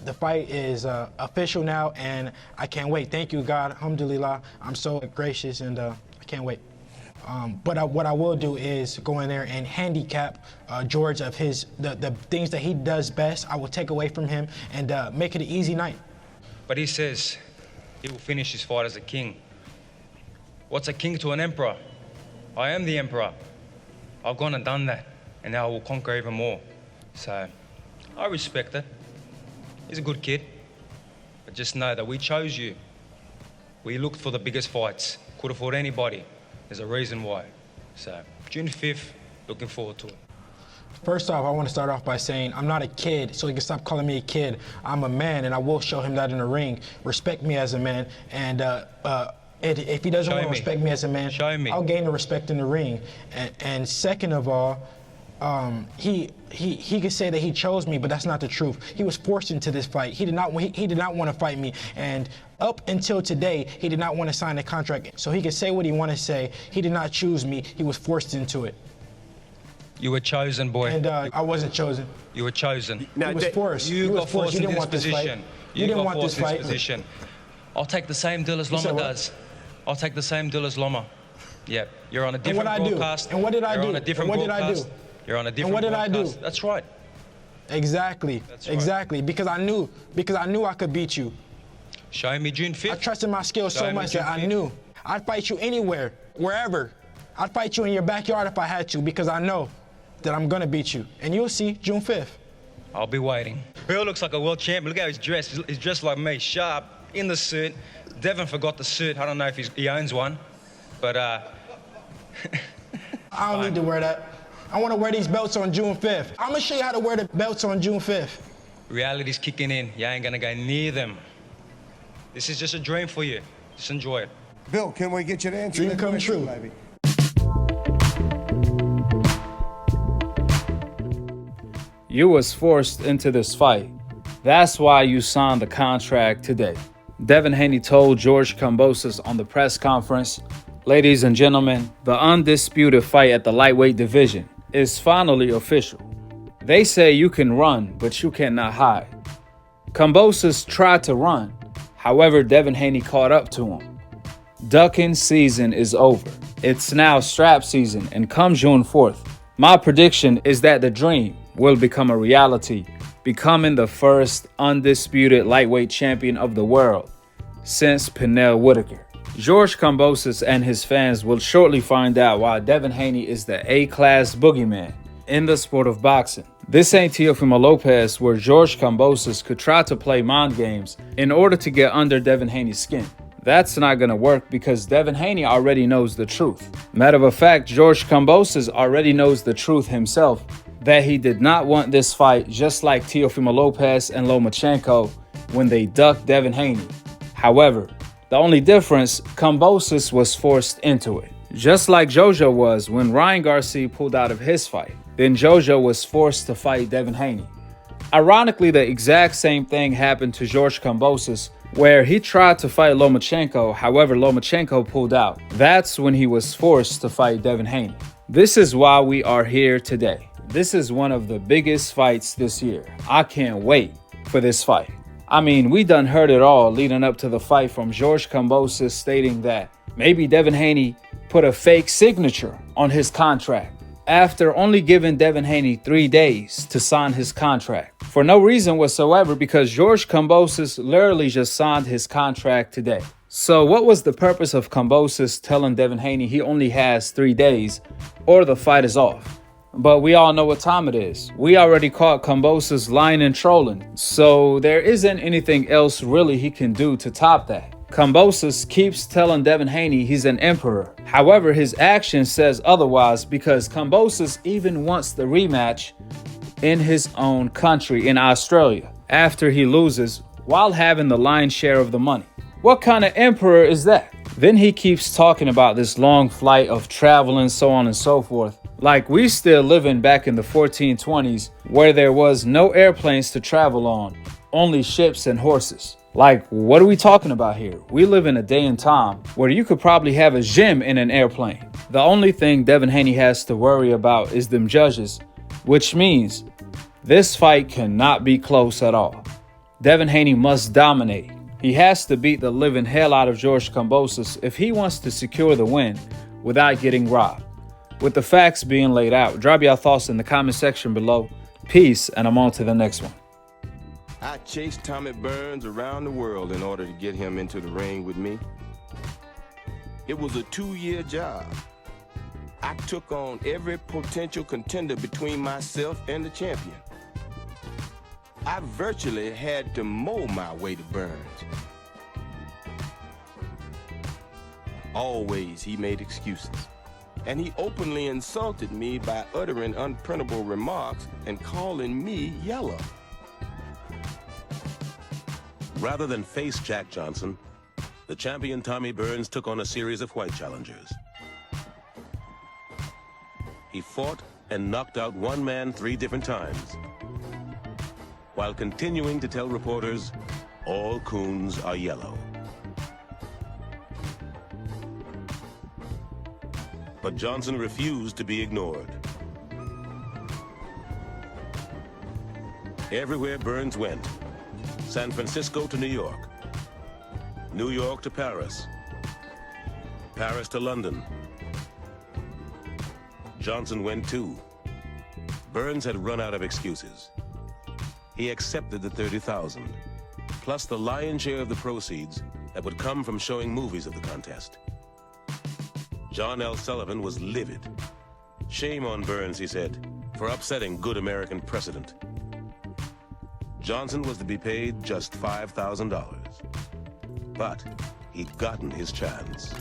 the fight is official now, and I can't wait. Thank you, God. Alhamdulillah. I'm so gracious, and I can't wait. But what I will do is go in there and handicap George of the things that he does best. I will take away from him and make it an easy night. But he says he will finish his fight as a king. What's a king to an emperor? I am the emperor. I've gone and done that, and now I will conquer even more. So I respect it. He's a good kid. But just know that we chose you. We looked for the biggest fights. Could have fought anybody. There's a reason why. So June 5th, looking forward to it. First off, I want to start off by saying I'm not a kid, so he can stop calling me a kid. I'm a man, and I will show him that in the ring. Respect me as a man, and if he doesn't want to respect me as a man, I'll gain the respect in the ring. And second of all, he could say that he chose me, but that's not the truth. He was forced into this fight. He did not want to fight me, and up until today, he did not want to sign a contract. So he could say what he wanted to say. He did not choose me. He was forced into it. You were chosen, boy. And I wasn't chosen. You were chosen. No, he was forced. You got forced into this position. You didn't want this fight. I'll take the same deal as Loma does. I'll take the same deal as Loma. Yeah, you're on a different broadcast. And what did I do? You're on a different broadcast. You're on a different broadcast. And what did I do? That's right. Exactly. That's right. Exactly. Because I knew I could beat you. Show me June 5th. I trusted my skills so much that I knew I'd fight you anywhere, wherever. I'd fight you in your backyard if I had to, because I know that I'm gonna beat you. And you'll see June 5th. I'll be waiting. Bill looks like a world champion. Look how he's dressed. He's dressed like me, sharp, in the suit. Devin forgot the suit. I don't know if he owns one, but I don't need to wear that. I want to wear these belts on June 5th. I'm gonna show you how to wear the belts on June 5th. Reality's kicking in. You ain't gonna go near them. This is just a dream for you. Just enjoy it. Bill, can we get you to answer Dream come true, baby? You was forced into this fight. That's why you signed the contract today. Devin Haney told George Kambosos on the press conference, "Ladies and gentlemen, the undisputed fight at the lightweight division is finally official. They say you can run, but you cannot hide." Kambosos tried to run. However, Devin Haney caught up to him. Ducking season is over. It's now strap season, and come June 4th, my prediction is that the dream will become a reality, becoming the first undisputed lightweight champion of the world since Pernell Whitaker. George Kambosos and his fans will shortly find out why Devin Haney is the A-class boogeyman in the sport of boxing. This ain't Teofimo Lopez, where George Kambosos could try to play mind games in order to get under Devin Haney's skin. That's not gonna work because Devin Haney already knows the truth. Matter of fact, George Kambosos already knows the truth himself, that he did not want this fight, just like Teofimo Lopez and Lomachenko when they ducked Devin Haney. However, the only difference, Kambosos was forced into it. Just like Jojo was when Ryan Garcia pulled out of his fight. Then Jojo was forced to fight Devin Haney. Ironically, the exact same thing happened to George Kambosos, where he tried to fight Lomachenko, however Lomachenko pulled out. That's when he was forced to fight Devin Haney. This is why we are here today. This is one of the biggest fights this year. I can't wait for this fight. I mean, we done heard it all leading up to the fight, from George Kambosos stating that maybe Devin Haney put a fake signature on his contract after only giving Devin Haney 3 days to sign his contract for no reason whatsoever, because George Kambosos literally just signed his contract today. So what was the purpose of Kambosos telling Devin Haney he only has 3 days or the fight is off? But we all know what time it is. We already caught Kambosos lying and trolling, so there isn't anything else really he can do to top that. Kambosos keeps telling Devin Haney he's an emperor. However, his action says otherwise, because Kambosos even wants the rematch in his own country, in Australia, after he loses, while having the lion's share of the money. What kind of emperor is that? Then he keeps talking about this long flight of travel and so on and so forth. Like we still living back in the 1420s, where there was no airplanes to travel on, only ships and horses. Like, what are we talking about here? We live in a day and time where you could probably have a gym in an airplane. The only thing Devin Haney has to worry about is them judges, which means this fight cannot be close at all. Devin Haney must dominate. He has to beat the living hell out of George Kambosos if he wants to secure the win without getting robbed. With the facts being laid out, drop your thoughts in the comment section below. Peace, and I'm on to the next one. I chased Tommy Burns around the world in order to get him into the ring with me. It was a 2-year job. I took on every potential contender between myself and the champion. I virtually had to mow my way to Burns. Always he made excuses, and he openly insulted me by uttering unprintable remarks and calling me yellow. Rather than face Jack Johnson, the champion Tommy Burns took on a series of white challengers. He fought and knocked out one man 3 different times, while continuing to tell reporters, all coons are yellow. But Johnson refused to be ignored. Everywhere Burns went, San Francisco to New York, New York to Paris, Paris to London, Johnson went too. Burns had run out of excuses. He accepted the $30,000, plus the lion's share of the proceeds that would come from showing movies of the contest. John L. Sullivan was livid. Shame on Burns, he said, for upsetting good American precedent. Johnson was to be paid just $5,000. But he'd gotten his chance.